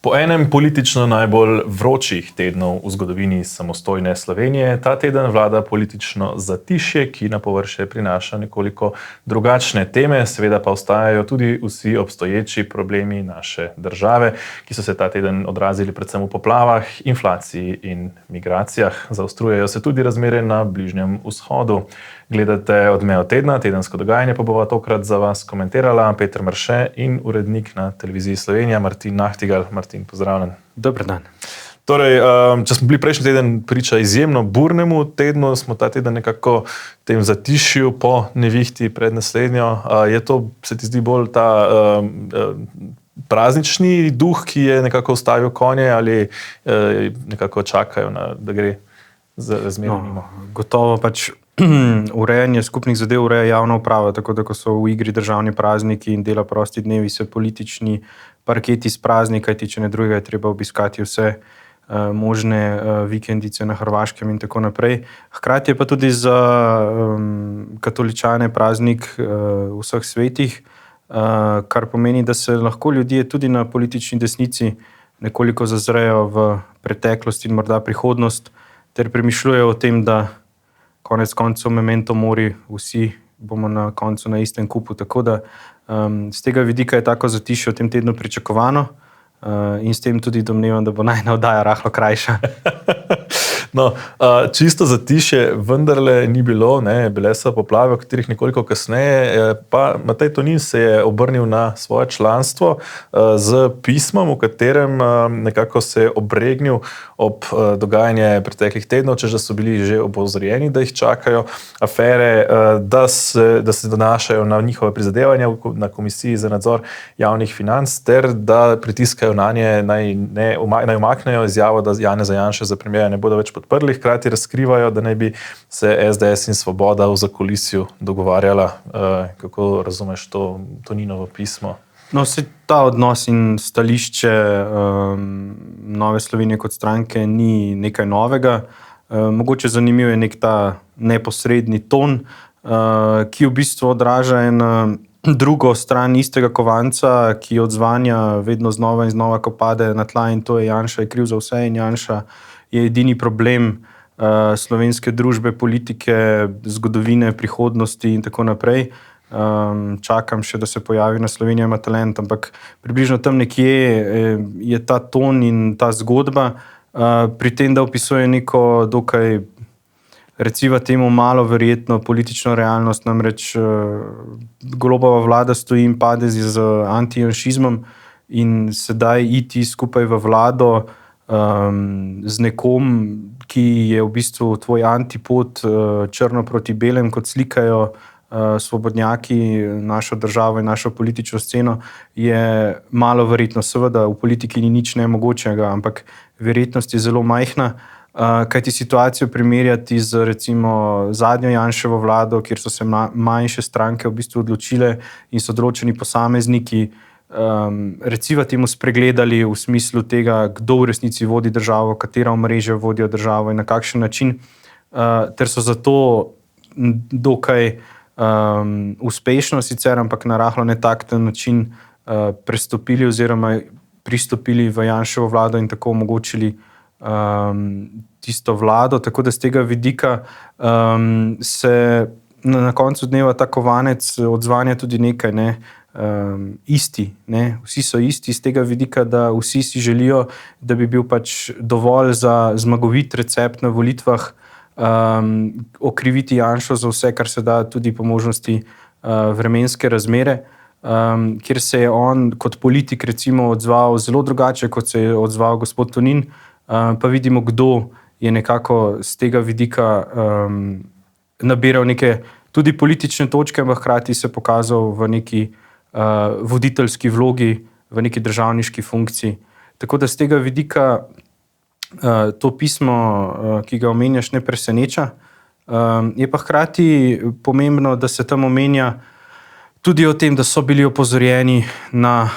Po enem politično najbolj vročih tednov v zgodovini samostojne Slovenije ta teden vlada politično zatišje, ki na površje prinaša nekoliko drugačne teme, seveda pa ostajajo tudi vsi obstoječi problemi naše države, ki so se ta teden odrazili predvsem v poplavah, inflaciji in migracijah. Zaostrujejo se tudi razmere na Bližnjem vzhodu. Gledate Odmev tedna, tedensko dogajanje pa bova tokrat za vas komentirala Peter Marše in urednik na Televiziji Slovenija Martin Nahtigal. Martin, pozdravljen. Dober dan. Torej, če smo bili prejšnji teden priča izjemno burnemu tednu, smo ta teden nekako tem zatišju po nevihti pred naslednjo. Je to, se ti zdi, bolj ta praznični duh, ki je nekako ustavil konje, ali nekako čakajo, da gre za razmerje mimo? Gotovo pač urejanje skupnih zadev ureja javna uprava, tako da ko so v igri državni prazniki in dela prosti dnevi, se politični parketi sprazni, kajti če ne drugega je treba obiskati vse možne vikendice na Hrvaškem in tako naprej. Hkrati je pa tudi za katoličane praznik vseh svetih, kar pomeni, da se lahko ljudje tudi na politični desnici nekoliko zazrejo v preteklost in morda prihodnost, ter premišljujejo o tem, da konec koncev memento mori, vsi bomo na koncu na istem kupu. Tako da z tega vidika je tako zatišje v tem tednu pričakovano in s tem tudi domnevam, da bo najina oddaja rahlo krajša. No, čisto zatišje vendarle ni bilo, ne? Bile so poplave, o katerih nekoliko kasneje, pa Matej Tonin se je obrnil na svoje članstvo z pismom, v katerem nekako se je obregnil ob dogajanje preteklih tednov, češ da so bili že opozorjeni, da jih čakajo afere, da se donašajo na njihove prizadevanja na Komisiji za nadzor javnih financ, ter da pritiskajo nanje, naj umaknejo izjavo, da Janeza Janše za premierja ne bodo več podprli, hkrati razkrivajo, da naj bi se SDS in Svoboda v zakulisju dogovarjala. Kako razumeš to Toninovo pismo? No, se ta odnos in stališče Nove Slovenije kot stranke ni nekaj novega. Mogoče zanimiv je nek ta neposredni ton, ki v bistvu odraža en drugo stran istega kovanca, ki odzvanja vedno znova in znova, ko pade na tla, in to je Janša je kriv za vse in Janša je edini problem slovenske družbe, politike, zgodovine, prihodnosti in tako naprej. Čakam še, da se pojavi na Slovenija ima talent, ampak približno tam nekje je ta ton in ta zgodba, pri tem, da opisuje neko dokaj, reciva temu, malo verjetno politično realnost, namreč Golobova vlada stoji in pade z antijanšizmom in sedaj iti skupaj v vlado z nekom, ki je v bistvu tvoj antipod, črno proti belem, kot slikajo svobodnjaki našo državo in našo politično sceno, je malo verjetno. Seveda v politiki ni nič nemogočega, ampak verjetnost je zelo majhna, kajti situacijo primerjati z recimo zadnjo Janševo vlado, kjer so se manjše stranke v bistvu odločile in so določeni posamezniki reciva temu spregledali v smislu tega, kdo v resnici vodi državo, katera omrežja vodijo državo in na kakšen način, ter so zato dokaj uspešno sicer, ampak na rahlo netakten način prestopili oziroma pristopili v Janševo vlado in tako omogočili tisto vlado. Tako da z tega vidika se na koncu dneva ta kovanec odzvanja tudi nekaj, ne? Isti, ne? Vsi so isti z tega vidika, da vsi si želijo, da bi bil pač dovolj za zmagovit recept na volitvah, okriviti Janšo za vse, kar se da, tudi po možnosti vremenske razmere, kjer se je on kot politik recimo odzval zelo drugače, kot se je odzval gospod Tonin, pa vidimo, kdo je nekako z tega vidika nabiral neke tudi politične točke, ampak hkrati se pokazal v neki voditeljski vlogi, v neki državniški funkciji. Tako da z tega vidika to pismo, ki ga omenjaš, ne preseneča. Je pa hkrati pomembno, da se tam omenja tudi o tem, da so bili opozorjeni na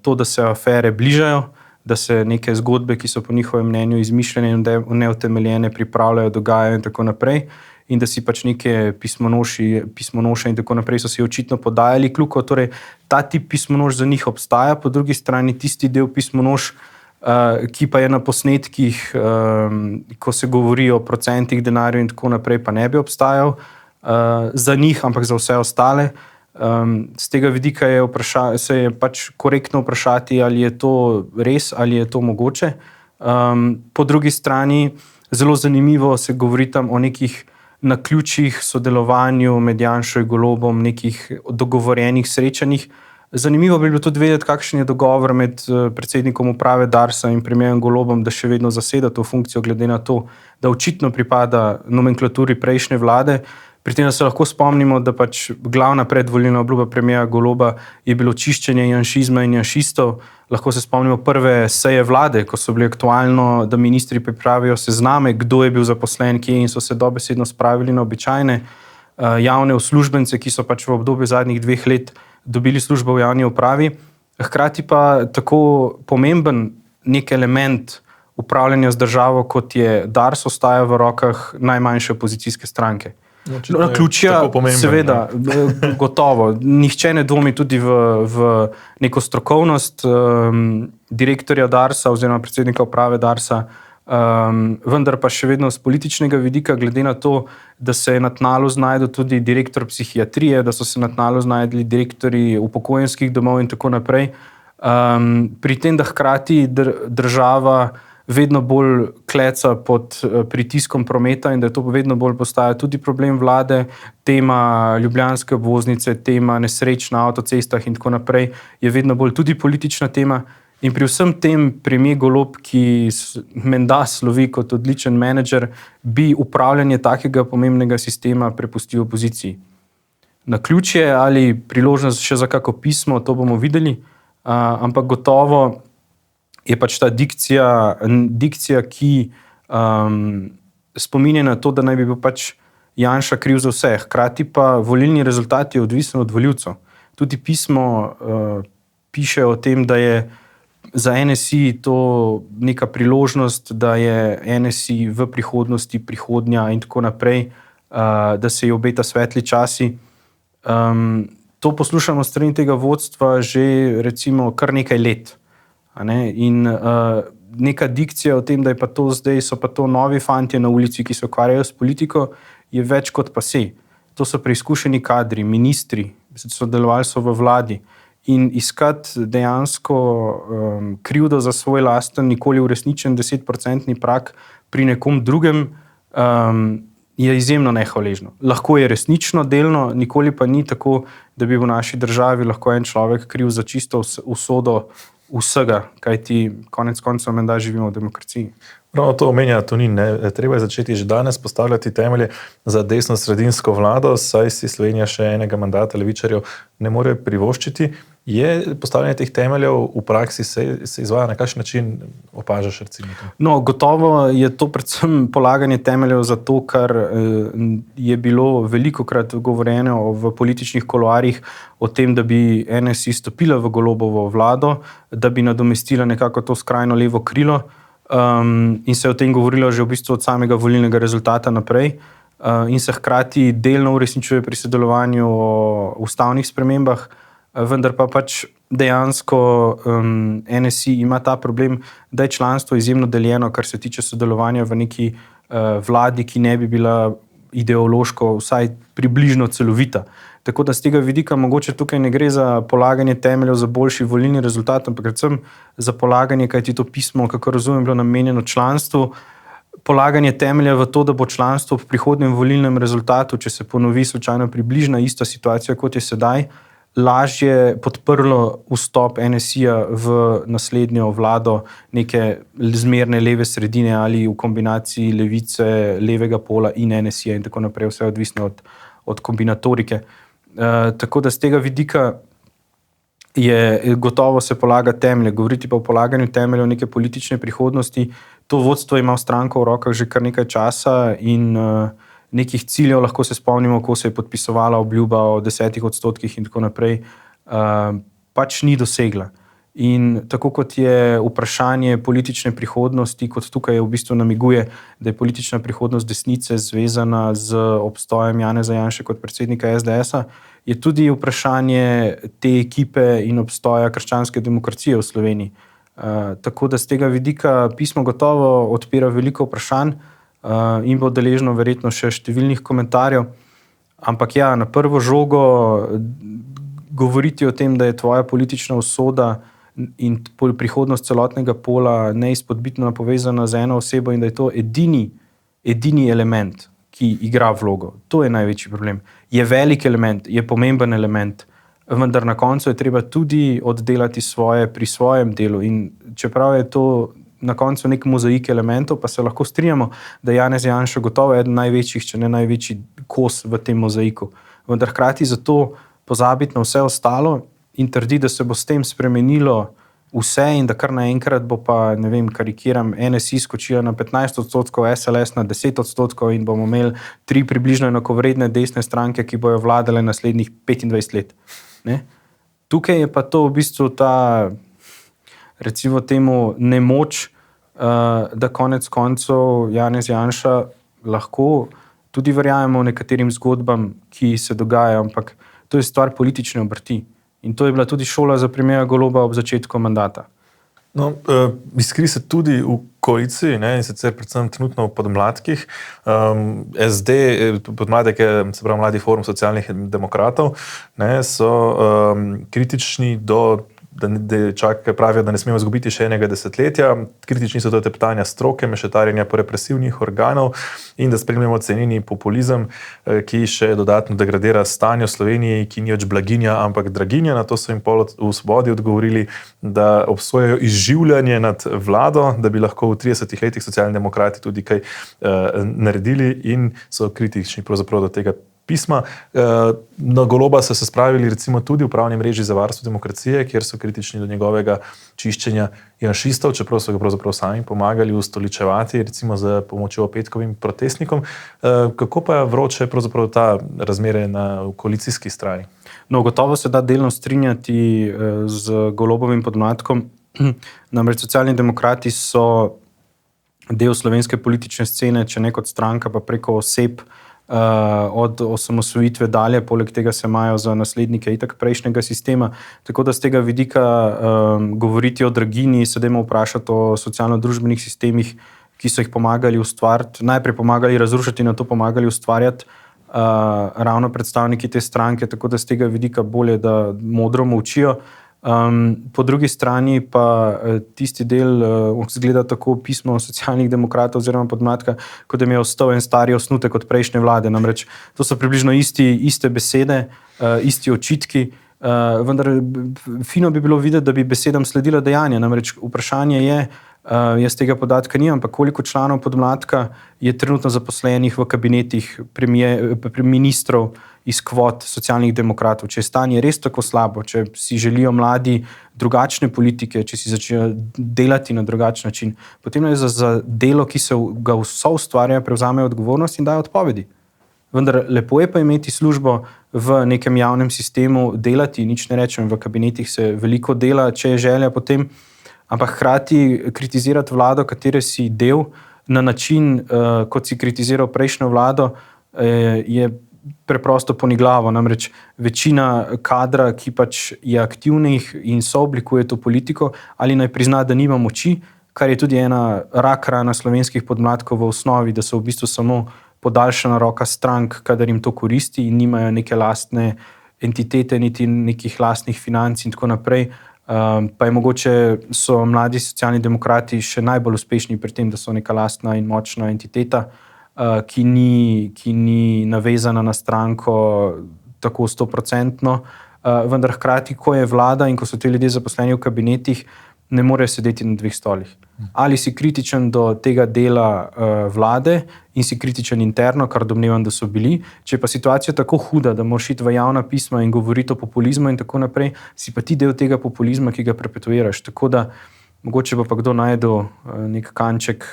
to, da se afere bližajo, da se neke zgodbe, ki so po njihovem mnenju izmišljene in neutemeljene, pripravljajo, dogajajo in tako naprej. in da si pač neke pismonoše in tako naprej so si očitno podajali kljuko. Torej, ta tip pismonoš za njih obstaja, po drugi strani tisti del pismonoš, ki pa je na posnetkih, ko se govori o procentih denarja in tako naprej, pa ne bi obstajal za njih, ampak za vse ostale. Z tega vidika se je pač korektno vprašati, ali je to res, ali je to mogoče. Po drugi strani, zelo zanimivo se govori tam o nekih naključjih, sodelovanju med Janšo in Golobom, nekih dogovorjenih srečanjih. Zanimivo bi bilo tudi vedeti, kakšen je dogovor med predsednikom uprave Darsa in premierjem Golobom, da še vedno zaseda to funkcijo, glede na to, da očitno pripada nomenklaturi prejšnje vlade. Pri tem, da se lahko spomnimo, da pač glavna predvolilna obljuba premierja Goloba je bilo čiščenje janšizma in janšistov. Lahko se spomnimo prve seje vlade, ko so bili aktualno, da ministri pripravijo sezname, kdo je bil zaposlen kje, in so se dobesedno spravili na običajne javne uslužbence, ki so pač v obdobju zadnjih 2 let dobili službo v javni upravi. Hkrati pa tako pomemben nek element upravljanja z državo, kot je Dars, ostaja v rokah najmanjše opozicijske stranke. Naključja, seveda, gotovo. Nihče ne dvomi tudi v neko strokovnost direktorja Darsa oziroma predsednika uprave Darsa, vendar pa še vedno z političnega vidika, glede na to, da se je na tnalu znašel tudi direktor psihiatrije, da so se na tnalu znašli direktorji upokojenskih domov in tako naprej. Pri tem, da hkrati država vedno bolj kleca pod pritiskom prometa in da to vedno bolj postaja tudi problem vlade, tema ljubljanske obvoznice, tema nesreč na avtocestah in tako naprej, je vedno bolj tudi politična tema. In pri vsem tem premier Golob, ki menda slovi kot odličen menedžer, bi upravljanje takega pomembnega sistema prepustil opoziciji. Naključje ali priložnost še za kako pismo, to bomo videli, ampak gotovo je pač ta dikcija, ki spominja na to, da naj bi bil pač Janša kriv za vse. Hkrati pa volilni rezultat je odvisen od volivcev. Tudi pismo piše o tem, da je za NSI to neka priložnost, da je NSI v prihodnosti prihodnja in tako naprej, da se ji obeta svetli časi. To poslušamo strani tega vodstva že recimo kar nekaj let. In neka dikcija o tem, da je pa to zdaj, so pa to novi fantje na ulici, ki se ukvarjajo s politiko, je več kot pase. To so preizkušeni kadri, ministri, sodelovali so v vladi. In iskati dejansko krivdo za svoj lasten, nikoli uresničen 10% prag pri nekom drugem je izjemno nehvaležno. Lahko je resnično, delno, nikoli pa ni tako, da bi v naši državi lahko en človek kriv za čisto usodo vsega, kajti konec koncev menda živimo v demokraciji. Ravno to omenja Tonin. Treba je začeti že danes postavljati temelje za desno-sredinsko vlado, saj si Slovenija še enega mandata levičarjev ne more privoščiti. Je postavljanje teh temeljev v praksi se izvaja na kakšen način, opažaš recimo? No, gotovo je to predvsem polaganje temeljev za to, kar je bilo velikokrat govorjeno v političnih kuloarjih o tem, da bi NSI stopila v Golobovo vlado, da bi nadomestila nekako to skrajno levo krilo, in se je o tem govorilo že v bistvu od samega volilnega rezultata naprej, in se hkrati delno uresničuje pri sodelovanju o ustavnih spremembah. Vendar pa pač dejansko NSI ima ta problem, da je članstvo izjemno deljeno, kar se tiče sodelovanja v neki vladi, ki ne bi bila ideološko vsaj približno celovita. Tako da z tega vidika mogoče tukaj ne gre za polaganje temeljev za boljši volilni rezultat, ampak predvsem za polaganje, kajti to pismo, kako razumem, bilo namenjeno članstvu, polaganje temelja v to, da bo članstvo v prihodnjem volilnem rezultatu, če se ponovi slučajno približna ista situacija, kot je sedaj, lažje podprlo vstop NSI-ja v naslednjo vlado neke zmerne leve sredine ali v kombinaciji levice, levega pola in NSI-ja in tako naprej, vse odvisno od kombinatorike. Tako da z tega vidika je gotovo se polaga temelje. Govoriti pa o polaganju temeljev neke politične prihodnosti, to vodstvo ima stranko v rokah že kar nekaj časa in nekih ciljev, lahko se spomnimo, ko se je podpisovala obljuba o 10% in tako naprej, pač ni dosegla. In tako kot je vprašanje politične prihodnosti, kot tukaj v bistvu namiguje, da je politična prihodnost desnice zvezana z obstojem Janeza Janše kot predsednika SDS-a, je tudi vprašanje te ekipe in obstoja krščanske demokracije v Sloveniji. Tako da z tega vidika pismo gotovo odpira veliko vprašanj in bo deležno verjetno še številnih komentarjev. Ampak ja, na prvo žogo govoriti o tem, da je tvoja politična usoda in prihodnost celotnega pola neizpodbitno povezana z eno osebo in da je to edini element, ki igra vlogo. To je največji problem. Je velik element, je pomemben element, vendar na koncu je treba tudi oddelati svoje pri svojem delu. In čeprav je to na koncu nek mozaik elementov, pa se lahko strinjamo, da Janez Janša gotovo eden največjih, če ne največji kos v tem mozaiku. Vendar hkrati zato pozabiti na vse ostalo in trdi, da se bo s tem spremenilo vse in da kar naenkrat bo pa, ne vem, karikiram, NSI skočila na 15%, SLS na 10% in bomo imeli 3 približno enakovredne desne stranke, ki bojo vladale naslednjih 25 let. Ne? Tukaj je pa to v bistvu ta, recimo temu, nemoč, da konec koncev Janez Janša lahko tudi verjamemo nekaterim zgodbam, ki se dogajajo, ampak to je stvar politične obrti. In to je bila tudi šola za premiera Goloba ob začetku mandata. No, iskri se tudi v koaliciji, in sicer predvsem trenutno v podmladkih. SD, podmladek je, se pravi Mladi forum socialnih demokratov, so kritični do, pravijo, da ne smemo izgubiti še enega desetletja. Kritični so do teptanja stroke, mešetarjenja po represivnih organov in da spremljamo cenjeni populizem, ki še dodatno degradira stanje v Sloveniji, ki ni več blaginja, ampak draginja. Na to so jim v Svobodi odgovorili, da obsojajo izživljanje nad vlado, da bi lahko v 30 letih socialni demokrati tudi kaj naredili in so kritični pravzaprav do tega pisma. Na Goloba so se spravili recimo tudi v pravni mreži za varstvo demokracije, kjer so kritični do njegovega čiščenja janšistov, čeprav so ga pravzaprav sami pomagali ustoličevati, recimo z pomočjo petkovim protestnikom. Kako pa vroče pravzaprav ta razmere na koalicijski strani? No, gotovo se da delno strinjati z Golobovim podmladkom. Namreč socialni demokrati so del slovenske politične scene, če ne kot stranka, pa preko oseb, od osamosvojitve dalje, poleg tega se imajo za naslednike itak prejšnjega sistema. Tako da z tega vidika govoriti o draginji, se dajmo vprašati o socialno-družbenih sistemih, ki so jih pomagali ustvariti, najprej pomagali razrušiti, nato pomagali ustvarjati ravno predstavniki te stranke, tako da z tega vidika bolje, da modro molčijo. Po drugi strani pa tisti del zgleda tako pismo socialnih demokratov oziroma podmladka, kot da mi je ostal en stari osnutek od prejšnje vlade. Namreč to so približno iste besede, isti očitki, vendar fino bi bilo videti, da bi besedam sledila dejanja. Namreč vprašanje je, jaz tega podatka nimam, ampak koliko članov podmladka je trenutno zaposlenih v kabinetih ministrov iz kvot socialnih demokratov. Če je stanje res tako slabo, če si želijo mladi drugačne politike, če si začnejo delati na drugačen način, potem je za delo, ki se ga vso ustvarja, prevzamejo odgovornost in dajo odpovedi. Vendar lepo je pa imeti službo v nekem javnem sistemu, delati, nič ne rečem, v kabinetih se veliko dela, če je želja potem, ampak hkrati kritizirati vlado, katere si del, na način, kot si kritiziral prejšnjo vlado, je preprosto poniglavo. Namreč večina kadra, ki pač je aktivnih in sooblikuje to politiko, ali naj prizna, da nima moči, kar je tudi ena rak rana slovenskih podmladkov v osnovi, da so v bistvu samo podaljšana roka strank, kadar jim to koristi in nimajo neke lastne entitete, niti nekih lastnih financ in tako naprej. Pa je mogoče so mladi socialni demokrati še najbolj uspešni pri tem, da so neka lastna in močna entiteta, ki ni navezana na stranko tako 100%, vendar hkrati, ko je vlada in ko so ti ljudje zaposleni v kabinetih, ne morejo sedeti na dveh stolih. Ali si kritičen do tega dela vlade in si kritičen interno, kar domnevam, da so bili. Če je pa situacija tako huda, da moraš iti v javna pisma in govoriti o populizmu in tako naprej, si pa ti del tega populizma, ki ga perpetuiraš. Tako da mogoče bo pa kdo najdel nek kanček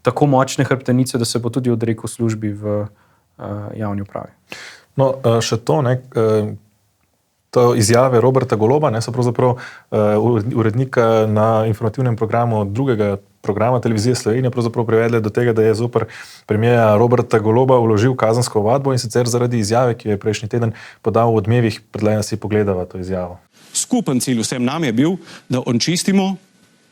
tako močne hrbtenice, da se bo tudi odrekel službi v javni upravi. No, še to, to izjave Roberta Goloba, ne, so pravzaprav urednika na informativnem programu drugega programa Televizije Slovenije pravzaprav privedle do tega, da je zoper premijera Roberta Goloba vložil kazensko ovadbo in sicer zaradi izjave, ki jo je prejšnji teden podal v Odmevih. Predlagam, da si pogledava to izjavo. Skupen cilj vsem nam je bil, da očistimo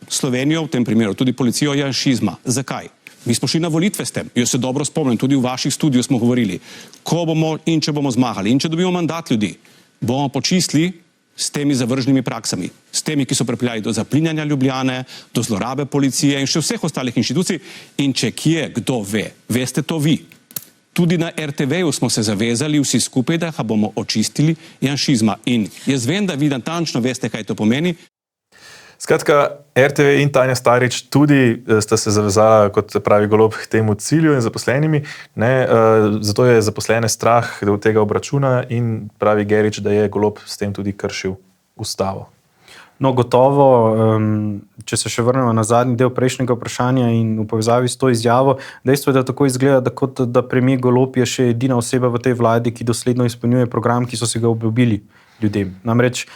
Slovenijo, v tem primeru tudi policijo janšizma. Zakaj? Mi smo šli na volitve s tem. Jaz se dobro spomnim, tudi v vaših studiu smo govorili, ko bomo in če bomo zmagali in če dobimo mandat ljudi, bomo počistili s temi zavržnimi praksami, s temi, ki so pripeljali do zaplinjanja Ljubljane, do zlorabe policije in še vseh ostalih inštitucij. In če kje kdo ve, veste to vi. Tudi na RTV-ju smo se zavezali vsi skupaj, da ga bomo očistili janšizma. In jaz vem, da vi natančno veste, kaj to pomeni. Skratka, RTV in Tanja Starič tudi sta se zavezala, kot pravi Golob, k temu cilju in zaposlenimi. Ne, zato je zaposlene strah do tega obračuna in pravi Gerič, da je Golob s tem tudi kršil ustavo. No, gotovo, če se še vrnemo na zadnji del prejšnjega vprašanja in v povezavi s to izjavo, dejstvo je, da tako izgleda, da premier Golob je še edina oseba v tej vladi, ki dosledno izpolnjuje program, ki so si ga obljubili ljudem. Namreč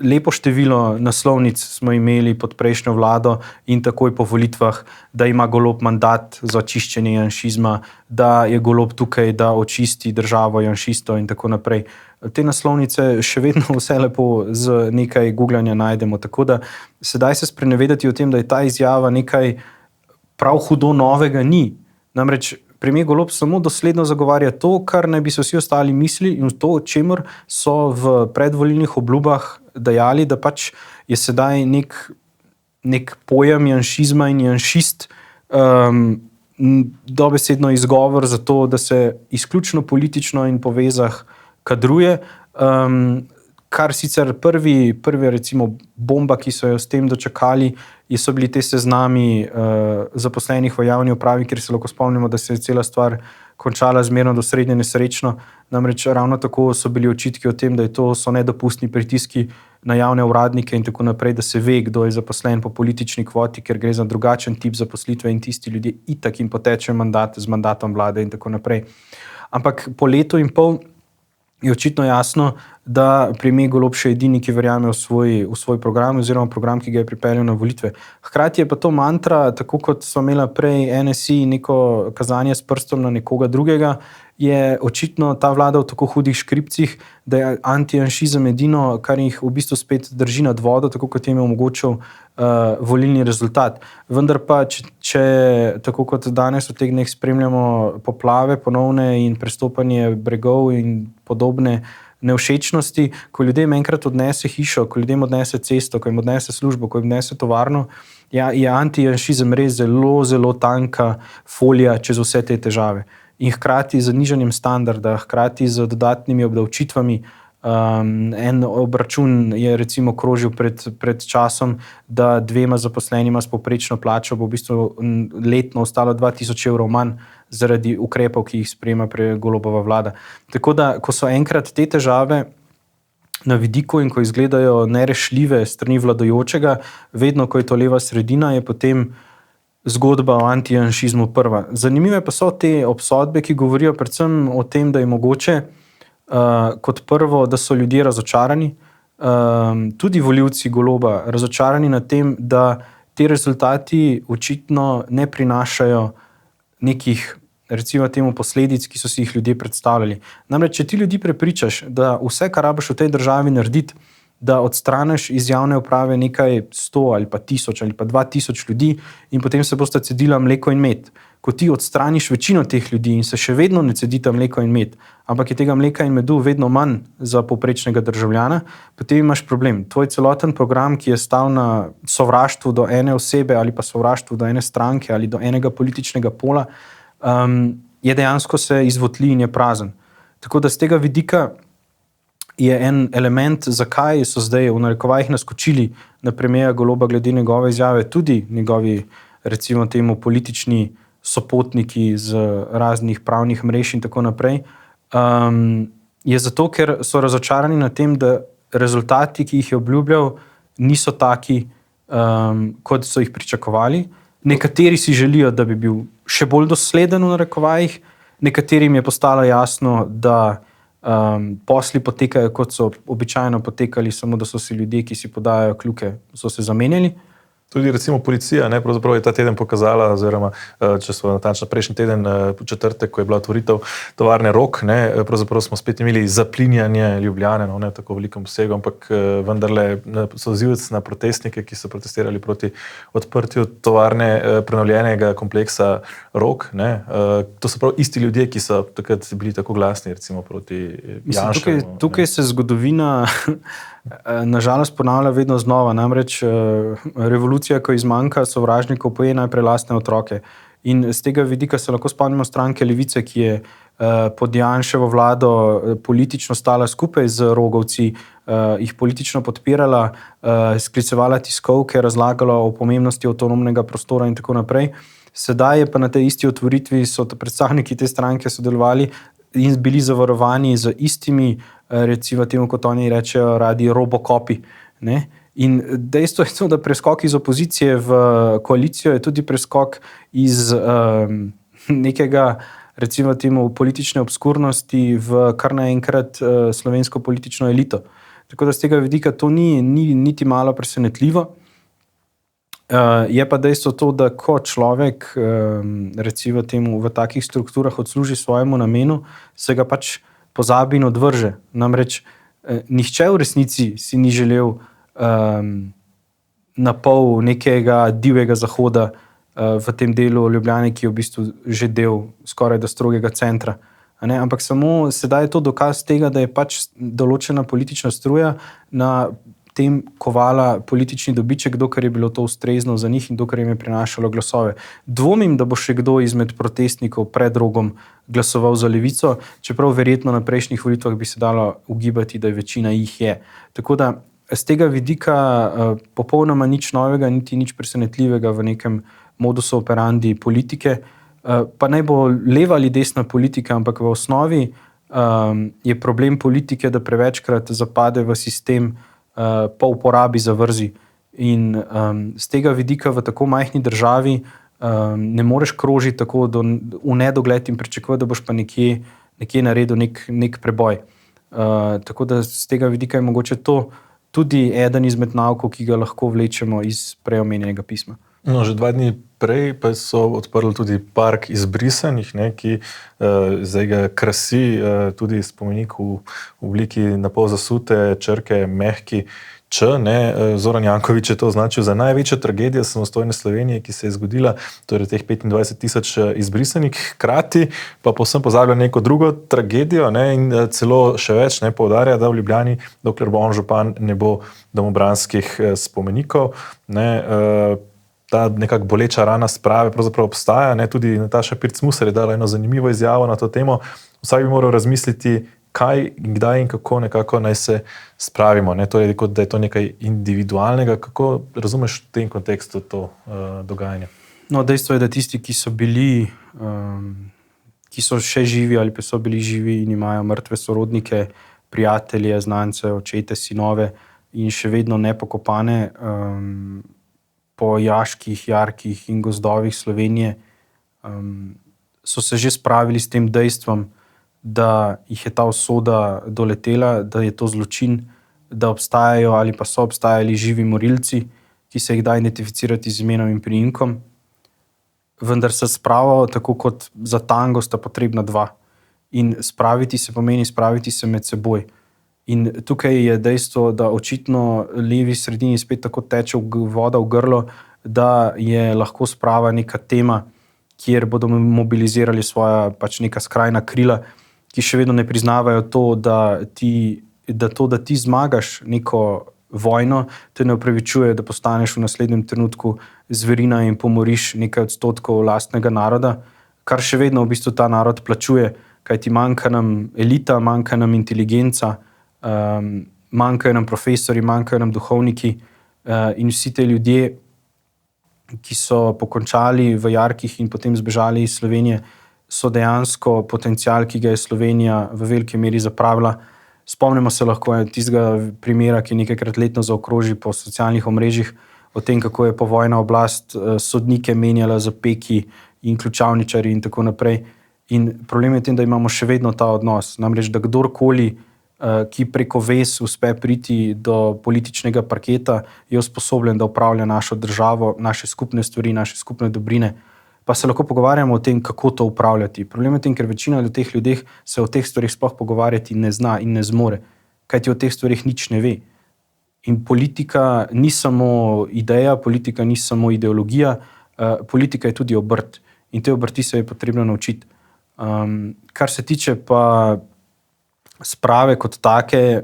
lepo število naslovnic smo imeli pod prejšnjo vlado in takoj po volitvah, da ima Golob mandat za očiščenje janšizma, da je Golob tukaj, da očisti državo janšistov in tako naprej. Te naslovnice še vedno vse lepo z nekaj googlanja najdemo, tako da sedaj se sprenevedati o tem, da je ta izjava nekaj prav hudo novega ni. Namreč premier Golob samo dosledno zagovarja to, kar naj bi se vsi ostali mislili in to, o čemer so v predvolilnih obljubah dajali, da pač je sedaj nek pojem janšizma in janšist dobesedno izgovor za to, da se izključno politično in po vezah kadruje, kar sicer prvi recimo bomba, ki so jo s tem dočakali, so bili te seznami zaposlenih v javni upravi, kjer se lahko spomnimo, da se je cela stvar končala zmerno do srednje nesrečno. Namreč ravno tako so bili očitki o tem, da so nedopustni pritiski na javne uradnike in tako naprej, da se ve, kdo je zaposlen po politični kvoti, ker gre za drugačen tip zaposlitve in tisti ljudje itak jim potečejo mandat z mandatom vlade in tako naprej. Ampak po letu in pol je očitno jasno, da premier Golob še edini, ki verjame v svoj program oziroma program, ki ga je pripeljal na volitve. Hkrati je pa to mantra, tako kot so imela prej NSI neko kazanje s prstom na nekoga drugega, je očitno ta vlada v tako hudih škripcih, da je antijanšizem edino, kar jih v bistvu spet drži nad vodo, tako kot jim je omogočil volilni rezultat. Vendar pa, če tako kot danes v teh dneh spremljamo poplave ponovne in prestopanje bregov in podobne nevšečnosti, ko ljudem enkrat odnese hišo, ko ljudem odnese cesto, ko jim odnese službo, ko jim odnese tovarno, je antijanšizem res zelo, zelo tanka folija čez vse te težave. In hkrati z nižanjem standarda, hkrati z dodatnimi obdavčitvami. En obračun je recimo krožil pred časom, da 2 zaposlenima s povprečno plačo bo v bistvu letno ostalo 2000 evrov manj zaradi ukrepov, ki jih sprejema Golobova vlada. Tako da, ko so enkrat te težave na vidiku in ko izgledajo nerešljive strani vladajočega, vedno, ko je to leva sredina, je potem zgodba o antijanšizmu prva. Zanimive pa so te obsodbe, ki govorijo predvsem o tem, da je mogoče kot prvo, da so ljudje razočarani, tudi volivci Goloba razočarani nad tem, da te rezultati očitno ne prinašajo nekih, recimo temu, posledic, ki so si jih ljudje predstavljali. Namreč, če ti ljudi prepričaš, da vse, kar rabiš v tej državi narediti, da odstraniš iz javne uprave nekaj 100 ali pa 1000 ali pa 2000 ljudi in potem se bosta cedila mleko in med. Ko ti odstraniš večino teh ljudi in se še vedno ne cedita mleko in med, ampak je tega mleka in medu vedno manj za povprečnega državljana, potem imaš problem. Tvoj celoten program, ki je stal na sovraštvu do ene osebe ali pa sovraštvu do ene stranke ali do enega političnega pola, je dejansko se izvotli in je prazen. Tako da z tega vidika je en element, zakaj so zdaj v narekovajih naskočili na premiera Goloba glede njegove izjave, tudi njegovi, recimo temu, politični sopotniki z raznih pravnih mrež in tako naprej, je zato, ker so razočarani na tem, da rezultati, ki jih je obljubljal, niso taki, kot so jih pričakovali. Nekateri si želijo, da bi bil še bolj dosleden v narekovajih, nekaterim je postalo jasno, da posli potekajo, kot so običajno potekali, samo da so se ljudje, ki si podajajo kljuke, so se zamenjali. Tudi recimo policija, ne, pravzaprav je ta teden pokazala, oziroma če smo natančno prejšnji teden, četrtek, ko je bila otvoritev tovarne Rog, ne, pravzaprav smo spet imeli zaplinjanje Ljubljane, no, ne tako velikem obsegu, ampak vendarle sozivec na protestnike, ki so protestirali proti odprtju tovarne prenovljenega kompleksa Rog, ne. To so prav isti ljudje, ki so takrat bili tako glasni, recimo proti Janševemu. Tukaj se zgodovina nažalost ponavlja vedno znova, namreč revolucija, ko izmanjka sovražnikov, poje najprej lastne otroke. In z tega vidika se lahko spomnimo stranke Levice, ki je pod Janševo vlado politično stala skupaj z Rogovci, jih politično podpirala, sklicevala tiskovke, razlagala o pomembnosti avtonomnega prostora in tako naprej. Sedaj je pa na tej isti otvoritvi so predstavniki te stranke sodelovali in bili zavarovani z istimi, recimo temu, kot oni rečejo, radi robokopi, ne? In dejstvo je to, da preskok iz opozicije v koalicijo je tudi preskok iz nekega, recimo temu, politične obskurnosti v kar naenkrat slovensko politično elito. Tako da z tega vidika to ni niti malo presenetljivo. Je pa dejstvo to, da ko človek, recimo temu, v takih strukturah odsluži svojemu namenu, se ga pač pozabi in odvrže. Namreč nihče v resnici si ni želel na pol nekega divjega zahoda v tem delu Ljubljane, ki je v bistvu že del skoraj da strogega centra. Ampak samo sedaj je to dokaz tega, da je pač določena politična struja na tem kovala politični dobiček, dokler je bilo to ustrezno za njih in dokler jim je prinašalo glasove. Dvomim, da bo še kdo izmed protestnikov pred Rogom glasoval za Levico, čeprav verjetno na prejšnjih volitvah bi se dalo ugibati, da večina jih je. Tako da z tega vidika popolnoma nič novega, niti nič presenetljivega v nekem modusu operandi politike. Pa naj bo leva ali desna politika, ampak v osnovi je problem politike, da prevečkrat zapade v sistem po uporabi zavrzi. In z tega vidika v tako majhni državi ne moreš krožiti tako v nedogled in pričakovati, da boš pa nekje naredil nek preboj. Tako da z tega vidika je mogoče to tudi eden izmed naukov, ki ga lahko vlečemo iz preomenjenega pisma. No, že 2 dni prej pa so odprli tudi park izbrisanih, ne, ki zdaj ga krasi tudi spomenik v obliki napol zasute črke mehki Č. Zoran Janković je to označil za največjo tragedijo samostojne Slovenije, ki se je zgodila, torej teh 25,000 izbrisanih, hkrati pa povsem pozablja neko drugo tragedijo, ne, in celo še več poudarja, da v Ljubljani, dokler bo on župan, ne bo domobranskih spomenikov. Ta nekako boleča rana sprave pravzaprav obstaja, ne, tudi Nataša Pirc Musar je dala eno zanimivo izjavo na to temo. Vsak bi moral razmisliti, kaj, kdaj in kako nekako naj se spravimo. Ne? Torej, kot da je to nekaj individualnega. Kako razumeš v tem kontekstu to dogajanje? No, dejstvo je, da tisti, ki so bili, ki so še živi ali pa so bili živi in imajo mrtve sorodnike, prijatelje, znance, očete, sinove in še vedno nepokopane po jaških, jarkih in gozdovih Slovenije, so se že spravili s tem dejstvom, da jih je ta usoda doletela, da je to zločin, da obstajajo ali pa so obstajali živi morilci, ki se jih da identificirati z imenom in priimkom. Vendar se spravo, tako kot za tango, sta potrebna 2. In spraviti se pomeni spraviti se med seboj. In tukaj je dejstvo, da očitno levi sredini spet tako teče voda v grlo, da je lahko sprava neka tema, kjer bodo mobilizirali svoja pač neka skrajna krila, ki še vedno ne priznavajo to, da ti zmagaš neko vojno, te ne upravičuje, da postaneš v naslednjem trenutku zverina in pomoriš nekaj odstotkov lastnega naroda, kar še vedno v bistvu ta narod plačuje, kajti manjka nam elita, manjka nam inteligenca, manjkajo nam profesori, manjkajo nam duhovniki in vsi te ljudje, ki so pokončali v jarkih in potem zbežali iz Slovenije, so dejansko potencial, ki ga je Slovenija v veliki meri zapravila. Spomnimo se lahko tistega primera, ki nekajkrat letno zaokroži po socialnih omrežjih, o tem, kako je povojna oblast sodnike menjala za peki in ključavničari in tako naprej. In problem je tem, da imamo še vedno ta odnos. Namreč, da kdorkoli, ki preko vez uspe priti do političnega parketa, je usposobljen, da upravlja našo državo, naše skupne stvari, naše skupne dobrine. Pa se lahko pogovarjamo o tem, kako to upravljati. Problem je tem, ker večina od teh ljudi se o teh stvarih sploh pogovarjati ne zna in ne zmore, kajti o teh stvarih nič ne ve. In politika ni samo ideja, politika ni samo ideologija, politika je tudi obrt. In te obrti se je potrebno naučiti. Kar se tiče pa sprave kot take,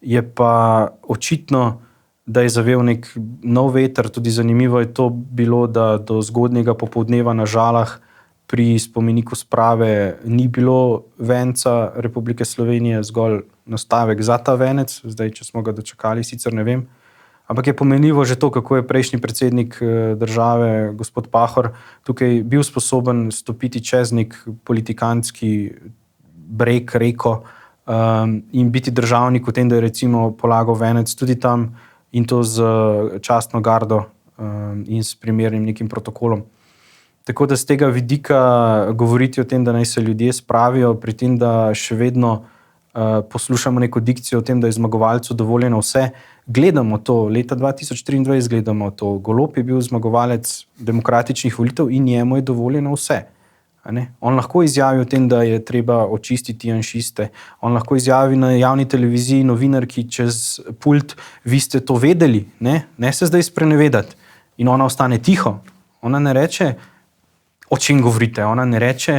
je pa očitno, da je zavel nek nov veter. Tudi zanimivo je to bilo, da do zgodnjega popoldneva na Žalah pri spomeniku sprave ni bilo venca Republike Slovenije, zgolj nastavek za ta venec. Zdaj, če smo ga dočakali, sicer ne vem. Ampak je pomenljivo že to, kako je prejšnji predsednik države, gospod Pahor, tukaj bil sposoben stopiti čez nek politikantski breg, reko, in biti državnik v tem, da je recimo polagal venec tudi tam in to z častno gardo in s primernim nekim protokolom. Tako da z tega vidika govoriti o tem, da naj se ljudje spravijo, pri tem, da še vedno poslušamo neko dikcijo o tem, da je zmagovalcu dovoljeno vse. Gledamo to, leta 2023 gledamo to. Golob je bil zmagovalec demokratičnih volitev in njemu je dovoljeno vse. On lahko izjavi o tem, da je treba očistiti janšiste. On lahko izjavi na javni televiziji novinarki čez pult, vi ste to vedeli, ne se zdaj sprenevedati. In ona ostane tiho. Ona ne reče, o čem govorite. Ona ne reče,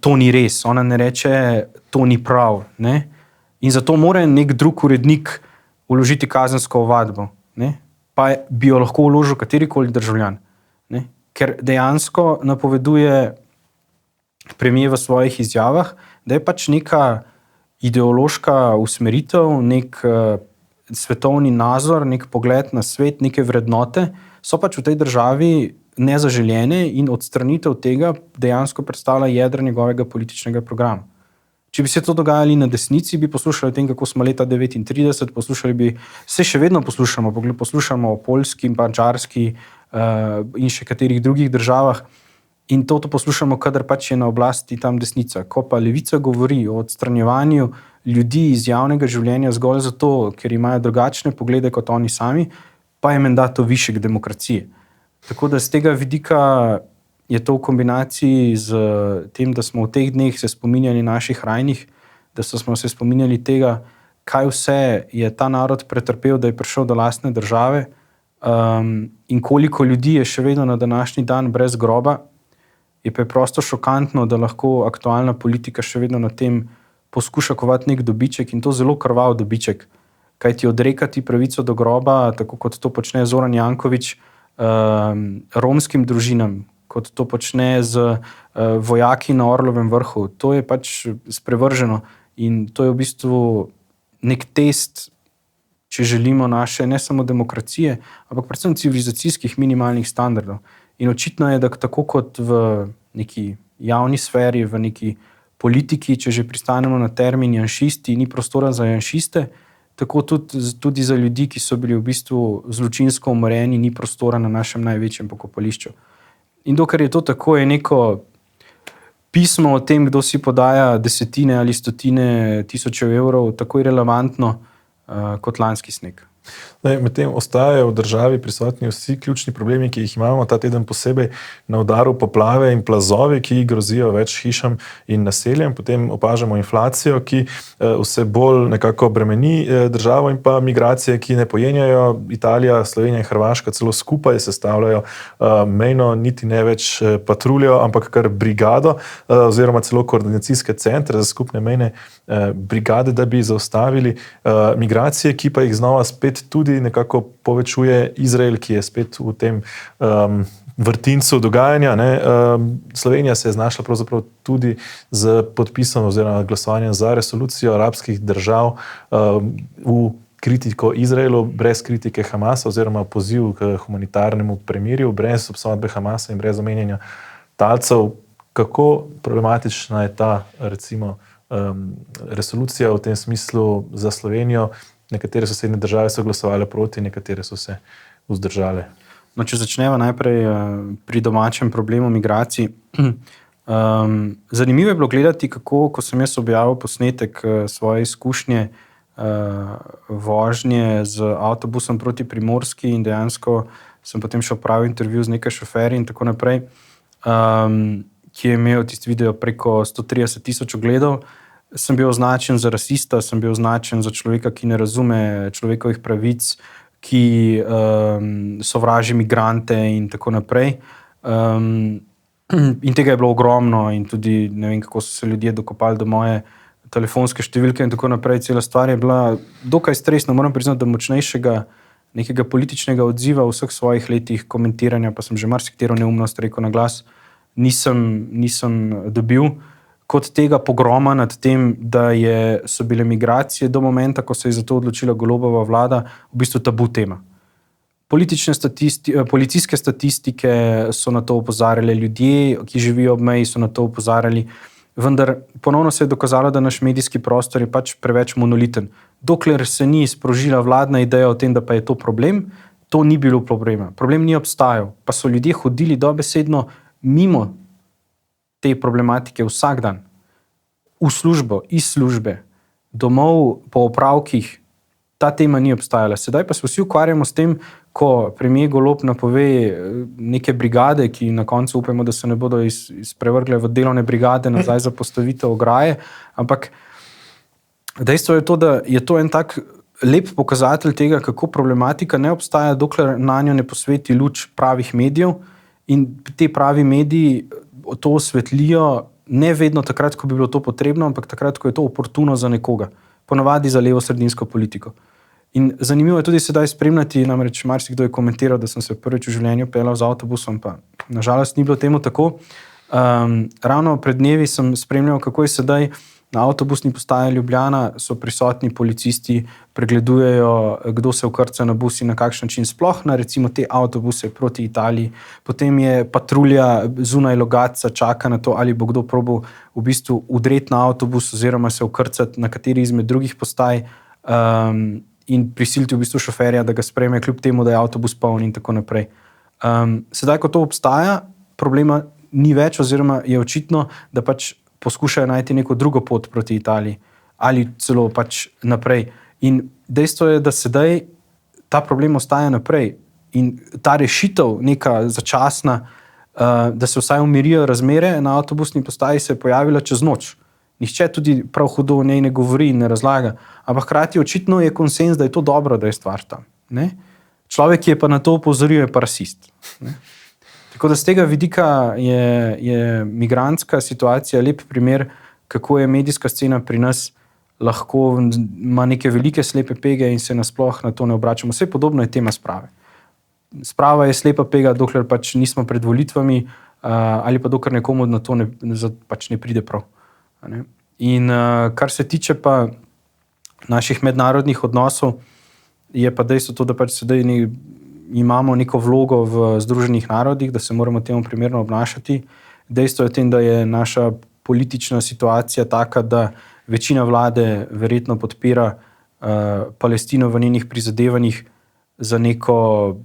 to ni res. Ona ne reče, to ni prav. Ne? In zato mora nek drug urednik vložiti kazensko ovadbo. Ne? Pa bi jo lahko vložil katerikoli državljan. Ne? Ker dejansko napoveduje premier v svojih izjavah, da je pač neka ideološka usmeritev, nek svetovni nazor, nek pogled na svet, neke vrednote, so pač v tej državi nezaželjene in odstranitev tega dejansko predstavlja jedro njegovega političnega programa. Če bi se to dogajali na desnici, bi poslušali o tem, kako smo leta 1939, poslušali bi, se še vedno poslušamo o Poljski, Madžarski in še katerih drugih državah. In to poslušamo, kadar pač je na oblasti tam desnica. Ko pa levica govori o odstranjevanju ljudi iz javnega življenja zgolj zato, ker imajo drugačne poglede kot oni sami, pa je menda to višek demokracije. Tako da z tega vidika je to v kombinaciji z tem, da smo v teh dneh se spominjali naših rajnih, da smo se spominjali tega, kaj vse je ta narod pretrpel, da je prišel do lastne države, in koliko ljudi je še vedno na današnji dan brez groba, je preprosto šokantno, da lahko aktualna politika še vedno na tem poskuša kovati nek dobiček in to zelo krvav dobiček. Kaj ti odrekati pravico do groba, tako kot to počne Zoran Janković, romskim družinam, kot to počne z vojaki na Orlovem vrhu. To je pač sprevrženo in to je v bistvu nek test, če želimo naše ne samo demokracije, ampak predvsem civilizacijskih minimalnih standardov. In očitno je, da tako kot v neki javni sferi, v neki politiki, če že pristanemo na termin janšisti, ni prostora za janšiste, tako tudi za ljudi, ki so bili v bistvu zločinsko umorjeni, ni prostora na našem največjem pokopališču. In dokler je to tako, je neko pismo o tem, kdo si podaja desetine ali stotine tisočev evrov, tako irelevantno kot lanski sneg. Medtem ostajajo v državi prisotni vsi ključni problemi, ki jih imamo ta teden posebej na udaru poplave in plazovi, ki grozijo več hišam in naseljem. Potem opažamo inflacijo, ki vse bolj nekako bremeni državo in pa migracije, ki ne pojenjajo. Italija, Slovenija in Hrvaška celo skupaj sestavljajo mejno, niti ne več patruljo, ampak kar brigado oziroma celo koordinacijske centre za skupne mejne brigade, da bi zaustavili migracije, ki pa jih znova spet tudi nekako povečuje Izrael, ki je spet v tem vrtincu dogajanja. Slovenija se je znašla pravzaprav tudi z podpisom oziroma glasovanjem za resolucijo arabskih držav v kritiko Izraelu, brez kritike Hamasa oziroma poziv k humanitarnemu premirju, brez obsodbe Hamasa in brez omenjanja talcev. Kako problematična je ta, recimo, resolucija v tem smislu za Slovenijo? Nekatere sosednje države so glasovale proti, nekatere so se vzdržale. No, če začnemo najprej pri domačem problemu migracij, Zanimivo je bilo gledati, kako, ko sem jaz objavil posnetek svoje izkušnje vožnje z avtobusom proti Primorski in dejansko sem potem šel pravi intervju z nekaj šoferji in tako naprej, ki je imel tisti video preko 130,000 ogledov, sem bil označen za rasista, sem bil označen za človeka, ki ne razume človekovih pravic, ki sovraži migrante in tako naprej. In tega je bilo ogromno in tudi ne vem, kako so se ljudje dokopali do moje telefonske številke in tako naprej. Cela stvar je bila dokaj stresna, moram priznati, da močnejšega nekega političnega odziva v vseh svojih letih komentiranja, pa sem že marsikatero neumnost rekel na glas, nisem dobil, kot tega pogroma nad tem, da so bile migracije do momenta, ko se je za to odločila Golobova vlada, v bistvu tabu tema. Policijske statistike so na to opozarjali, ljudje, ki živijo ob meji, so na to opozarjali, vendar ponovno se je dokazalo, da naš medijski prostor je pač preveč monoliten. Dokler se ni sprožila vladna ideja o tem, da pa je to problem, to ni bilo problema. Problem ni obstajal, pa so ljudje hodili dobesedno mimo te problematike vsak dan. V službo, iz službe, domov, po opravkih, ta tema ni obstajala. Sedaj pa se vsi ukvarjamo s tem, ko premier Golob napove neke brigade, ki na koncu upamo, da se ne bodo sprevrgle v delovne brigade nazaj za postavitev ograje, ampak dejstvo je to, da je to en tak lep pokazatelj tega, kako problematika ne obstaja, dokler na njo ne posveti luč pravih medijev in te pravi mediji to osvetlijo ne vedno takrat, ko bi bilo to potrebno, ampak takrat, ko je to oportuno za nekoga. Ponavadi za levo-sredinsko politiko. In zanimivo je tudi sedaj spremljati, namreč marsikdo je komentiral, da sem se prvič v življenju peljal z avtobusom, pa nažalost ni bilo temu tako. Ravno pred dnevi sem spremljal, kako je sedaj na avtobusni postaji Ljubljana, so prisotni policisti, pregledujejo, kdo se vkrca na bus in na kakšen način, sploh na recimo te avtobuse proti Italiji. Potem je patrulja zunaj Logatca, čaka na to, ali bo kdo probal v bistvu udreti na avtobus oziroma se vkrcati na kateri izmed drugih postaj in prisiliti v bistvu šoferja, da ga sprejme, kljub temu, da je avtobus poln in tako naprej. Sedaj, ko to obstaja, problema ni več oziroma je očitno, da pač poskušajo najti neko drugo pot proti Italiji ali celo pač naprej. In dejstvo je, da sedaj ta problem ostaja naprej in ta rešitev, neka začasna, da se vsaj umirijo razmere na avtobusni postaji, se je pojavila čez noč. Nihče tudi prav hudo o njej ne govori in ne razlaga, ampak hkrati očitno je konsens, da je to dobro, da je stvar tam. Ne? Človek, ki je pa na to opozoril, je pa rasist. Ne? Tako da z tega vidika je migrantska situacija lep primer, kako je medijska scena pri nas lahko ima neke velike slepe pege in se nasploh na to ne obračamo. Vse podobno je tema sprave. Sprava je slepa pega, dokler pač nismo pred volitvami ali pa dokler nekomu na to pač ne pride prav. Ne? In kar se tiče pa naših mednarodnih odnosov, je pa dejstvo to, da pač sedaj imamo neko vlogo v Združenih narodih, da se moramo temu primerno obnašati. Dejstvo je tem, da je naša politična situacija taka, da večina vlade verjetno podpira Palestino v njenih prizadevanjih za neko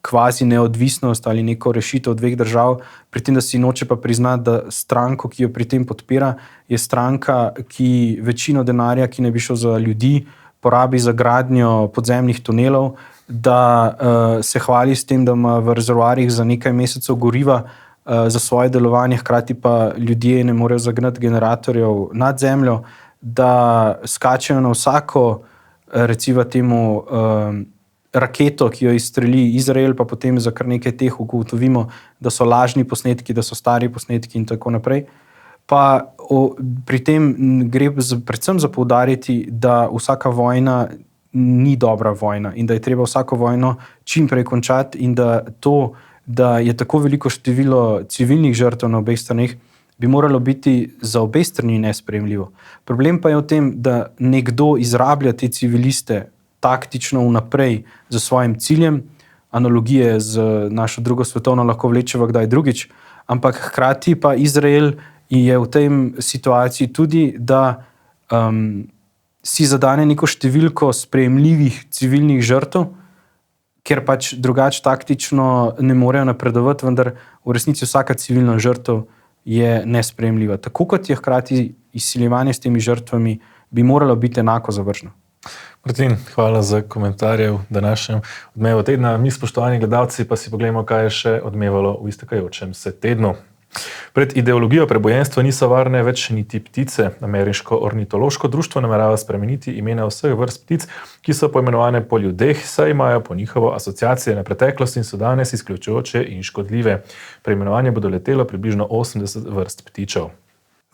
kvazi neodvisnost ali neko rešitev dveh držav, pri tem, da si noče pa priznati, da stranko, ki jo pri tem podpira, je stranka, ki večino denarja, ki ne bi šel za ljudi, porabi za gradnjo podzemnih tunelov, da se hvali s tem, da ima v rezervoarjih za nekaj mesecev goriva za svoje delovanje, hkrati pa ljudje ne morejo zagnati generatorjev nad zemljo, da skačejo na vsako, recimo temu, raketo, ki jo izstreli Izrael, pa potem za kar nekaj teh ugotovimo, da so lažni posnetki, da so stari posnetki in tako naprej. Pa pri tem gre predvsem za poudariti, da vsaka vojna ni dobra vojna in da je treba vsako vojno čim prej končati in da to, da je tako veliko število civilnih žrtev na obeh straneh, bi moralo biti za obe strani nesprejemljivo. Problem pa je v tem, da nekdo izrablja te civiliste taktično vnaprej za svojim ciljem, analogije z našo drugo svetovno lahko vlečeva kdaj drugič, ampak hkrati pa Izrael je v tej situaciji tudi, da si zadane neko številko sprejemljivih civilnih žrtev, ker pač drugače taktično ne morejo napredovati, vendar v resnici vsaka civilna žrtev je nesprejemljiva. Tako kot je hkrati izsiljevanje s temi žrtvami, bi moralo biti enako zavržno. Martin, hvala za komentarje v današnjem odmevu tedna. Mi, spoštovani gledalci, pa si pogledamo, kaj je še odmevalo v iztekajočem se tednu. Pred ideologijo prebojenstva niso varne več niti ptice. Ameriško ornitološko društvo namerava spremeniti imena vseh vrst ptic, ki so poimenovane po ljudeh, saj imajo po njihovo asociacije na preteklost in so danes izključujoče in škodljive. Preimenovanje bo doletelo približno 80 vrst ptičev.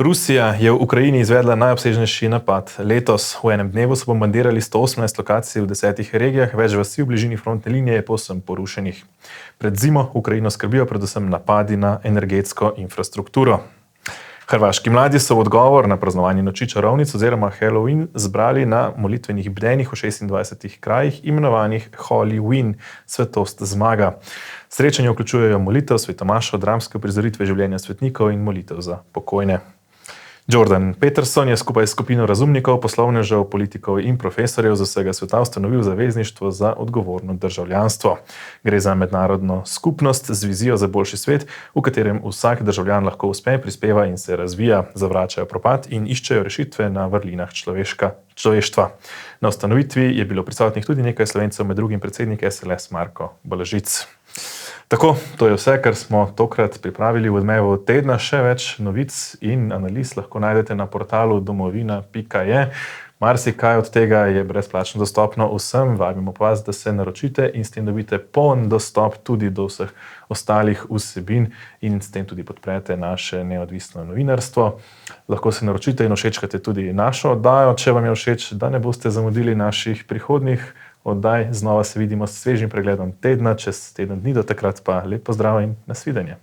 Rusija je v Ukrajini izvedla najobsežnejši napad. Letos v enem dnevu so bombardirali 118 lokacij v 10 regijah, več vasi v bližini frontne linije je povsem porušenih. Pred zimo Ukrajino skrbijo predvsem napadi na energetsko infrastrukturo. Hrvaški mladi so v odgovor na praznovanje noči čarovnic oziroma Halloween zbrali na molitvenih bdenjih v 26 krajih, imenovanih Hollyween, svetost zmaga. Srečanje vključujejo molitev svetomašo, dramske uprizoritve življenja svetnikov in molitev za pokojne. Jordan Peterson je skupaj s skupino razumnikov, poslovnežev, politikov in profesorjev z vsega sveta ustanovil zavezništvo za odgovorno državljanstvo. Gre za mednarodno skupnost z vizijo za boljši svet, v katerem vsak državljan lahko uspe, prispeva in se razvija, zavračajo propad in iščejo rešitve na vrlinah človeštva. Na ustanovitvi je bilo prisotnih tudi nekaj Slovencev, med drugim predsednik SLS Marko Balažic. Tako, to je vse, kar smo tokrat pripravili v odmevu tedna. Še več novic in analiz lahko najdete na portalu domovina.je. Marsikaj od tega je brezplačno dostopno vsem. Vabimo pa vas, da se naročite in s tem dobite poln dostop tudi do vseh ostalih vsebin in s tem tudi podprete naše neodvisno novinarstvo. Lahko se naročite in všečkate tudi našo oddajo, če vam je všeč, da ne boste zamudili naših prihodnjih oddaj. Znova se vidimo s svežim pregledom tedna, čez teden dni, do takrat pa lep pozdrav in nasvidenje.